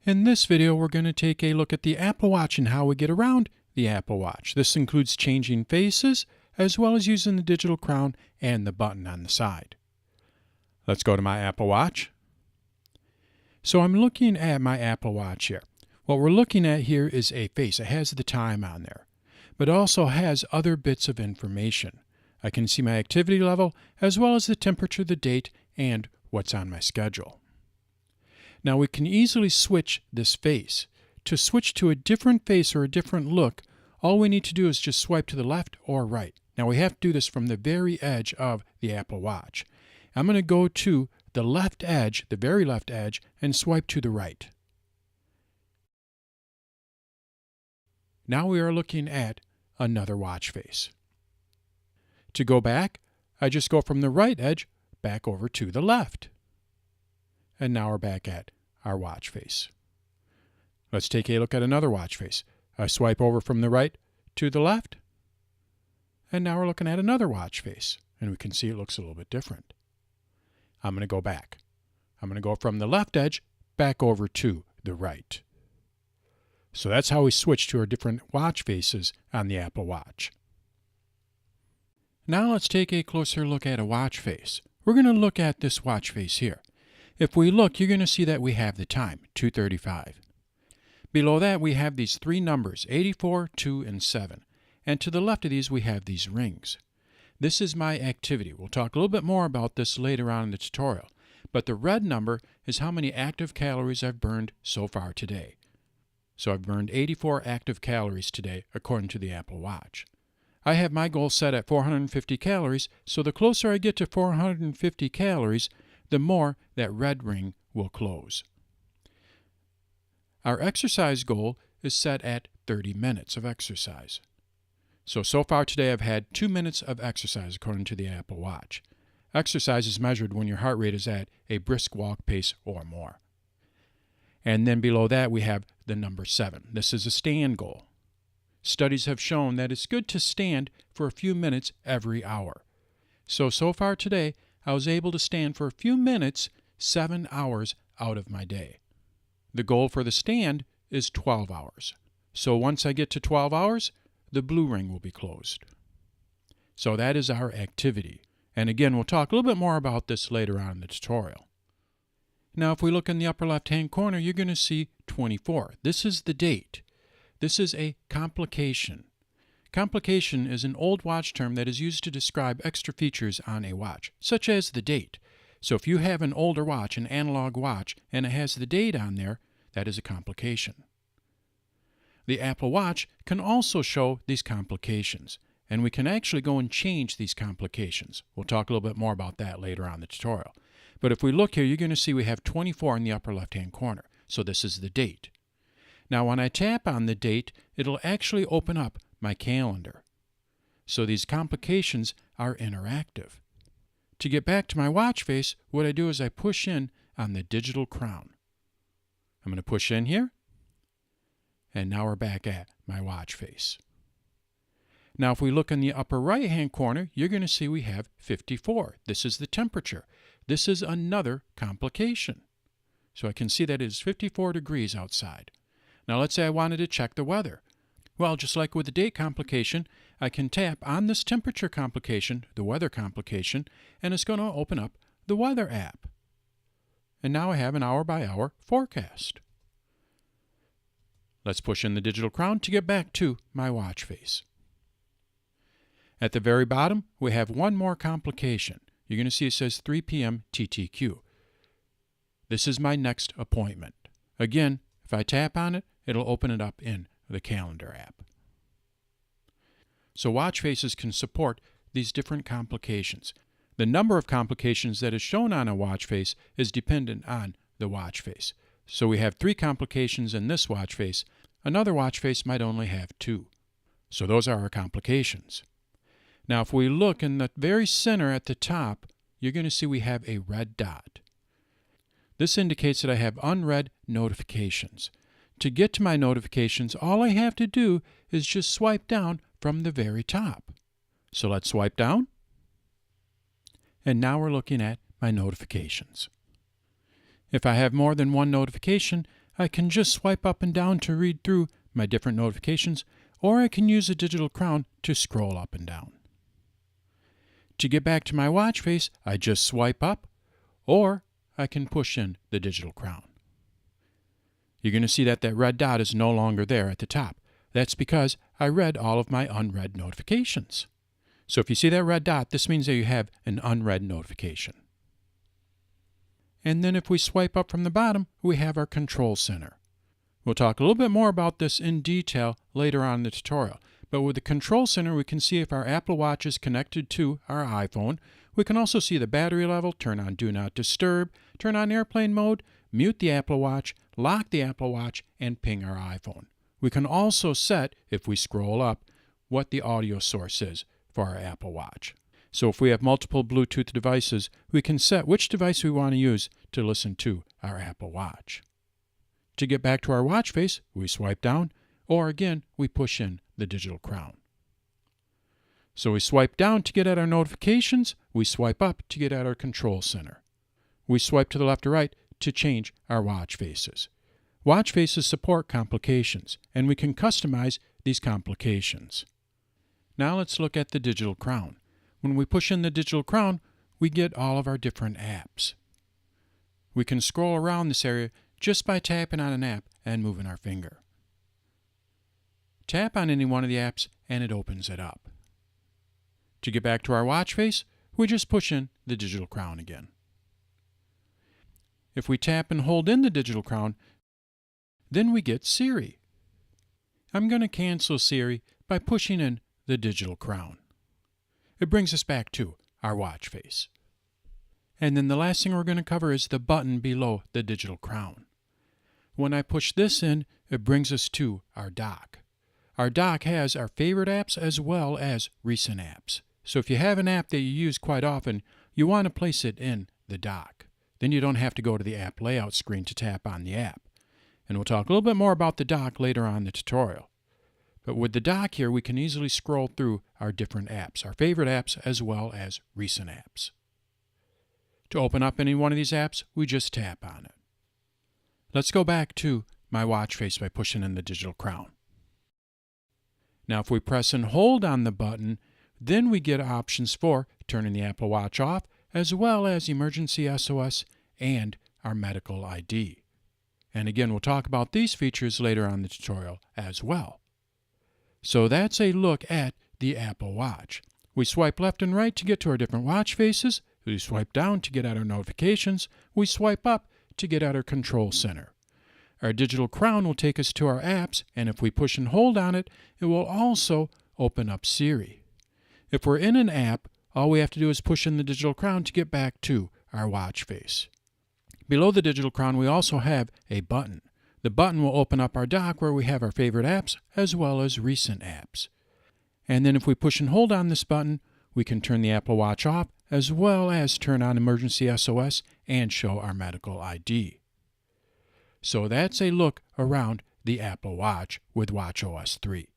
In this video, we're going to take a look at the Apple Watch and how we get around the Apple Watch. This includes changing faces, as well as using the digital crown and the button on the side. Let's go to my Apple Watch. So I'm looking at my Apple Watch here. What we're looking at here is a face. It has the time on there, but also has other bits of information. I can see my activity level, as well as the temperature, the date, and what's on my schedule. Now we can easily switch this face. To switch to a different face or a different look, all we need to do is just swipe to the left or right. Now we have to do this from the very edge of the Apple Watch. I'm going to go to the left edge, the very left edge, and swipe to the right. Now we are looking at another watch face. To go back, I just go from the right edge back over to the left. And now we're back at our watch face. Let's take a look at another watch face. I swipe over from the right to the left. And now we're looking at another watch face. And we can see it looks a little bit different. I'm going to go back. I'm going to go from the left edge back over to the right. So that's how we switch to our different watch faces on the Apple Watch. Now let's take a closer look at a watch face. We're going to look at this watch face here. If we look, you're going to see that we have the time, 2:35. Below that, we have these three numbers, 84, 2, and 7. And to the left of these, we have these rings. This is my activity. We'll talk a little bit more about this later on in the tutorial. But the red number is how many active calories I've burned so far today. So I've burned 84 active calories today, according to the Apple Watch. I have my goal set at 450 calories, so the closer I get to 450 calories, the more that red ring will close. Our exercise goal is set at 30 minutes of exercise. So far today I've had 2 minutes of exercise according to the Apple Watch. Exercise is measured when your heart rate is at a brisk walk pace or more. And then below that we have the number 7. This is a stand goal. Studies have shown that it's good to stand for a few minutes every hour. So far today, I was able to stand for a few minutes 7 hours out of my day. The goal for the stand is 12 hours. So once I get to 12 hours, the blue ring will be closed. So that is our activity. And again, we'll talk a little bit more about this later on in the tutorial. Now, if we look in the upper left-hand corner, you're going to see 24. This is the date. This is a complication. Complication is an old watch term that is used to describe extra features on a watch, such as the date. So if you have an older watch, an analog watch, and it has the date on there, that is a complication. The Apple Watch can also show these complications, and we can actually go and change these complications. We'll talk a little bit more about that later on in the tutorial. But if we look here, you're going to see we have 24 in the upper left-hand corner. So this is the date. Now when I tap on the date, it'll actually open up my calendar. So these complications are interactive. To get back to my watch face, what I do is I push in on the digital crown. I'm going to push in here, and now we're back at my watch face. Now if we look in the upper right-hand corner, you're going to see we have 54. This is the temperature. This is another complication. So I can see that it is 54 degrees outside. Now let's say I wanted to check the weather. Well, just like with the date complication, I can tap on this temperature complication, the weather complication, and it's going to open up the weather app. And now I have an hour-by-hour forecast. Let's push in the digital crown to get back to my watch face. At the very bottom, we have one more complication. You're going to see it says 3 p.m. TTQ. This is my next appointment. Again, if I tap on it, it'll open it up in the calendar app. So watch faces can support these different complications. The number of complications that is shown on a watch face is dependent on the watch face. So we have 3 complications in this watch face. Another watch face might only have 2. So those are our complications. Now if we look in the very center at the top, you're going to see we have a red dot. This indicates that I have unread notifications. To get to my notifications, all I have to do is just swipe down from the very top. So let's swipe down. And now we're looking at my notifications. If I have more than one notification, I can just swipe up and down to read through my different notifications, or I can use the digital crown to scroll up and down. To get back to my watch face, I just swipe up, or I can push in the digital crown. You're going to see that red dot is no longer there at the top. That's because I read all of my unread notifications. So if you see that red dot, this means that you have an unread notification. And then if we swipe up from the bottom, we have our control center. We'll talk a little bit more about this in detail later on in the tutorial. But with the control center, we can see if our Apple Watch is connected to our iPhone. We can also see the battery level, turn on Do Not Disturb, turn on airplane mode, mute the Apple Watch, lock the Apple Watch, and ping our iPhone. We can also set, if we scroll up, what the audio source is for our Apple Watch. So if we have multiple Bluetooth devices, we can set which device we want to use to listen to our Apple Watch. To get back to our watch face, we swipe down, or again, we push in the digital crown. So we swipe down to get at our notifications, we swipe up to get at our control center. We swipe to the left or right to change our watch faces. Watch faces support complications, and we can customize these complications. Now let's look at the digital crown. When we push in the digital crown, we get all of our different apps. We can scroll around this area just by tapping on an app and moving our finger. Tap on any one of the apps and it opens it up. To get back to our watch face, we just push in the digital crown again. If we tap and hold in the digital crown, then we get Siri. I'm going to cancel Siri by pushing in the digital crown. It brings us back to our watch face. And then the last thing we're going to cover is the button below the digital crown. When I push this in, it brings us to our dock. Our dock has our favorite apps as well as recent apps. So if you have an app that you use quite often, you want to place it in the dock. Then you don't have to go to the app layout screen to tap on the app. And we'll talk a little bit more about the dock later on in the tutorial. But with the dock here, we can easily scroll through our different apps, our favorite apps as well as recent apps. To open up any one of these apps, we just tap on it. Let's go back to my watch face by pushing in the digital crown. Now if we press and hold on the button, then we get options for turning the Apple Watch off, as well as emergency SOS and our medical ID. And again, we'll talk about these features later on in the tutorial as well. So that's a look at the Apple Watch. We swipe left and right to get to our different watch faces. We swipe down to get at our notifications. We swipe up to get at our control center. Our digital crown will take us to our apps, and if we push and hold on it, it will also open up Siri. If we're in an app, all we have to do is push in the digital crown to get back to our watch face. Below the digital crown, we also have a button. The button will open up our dock where we have our favorite apps as well as recent apps. And then if we push and hold on this button, we can turn the Apple Watch off as well as turn on emergency SOS and show our medical ID. So that's a look around the Apple Watch with watchOS 3.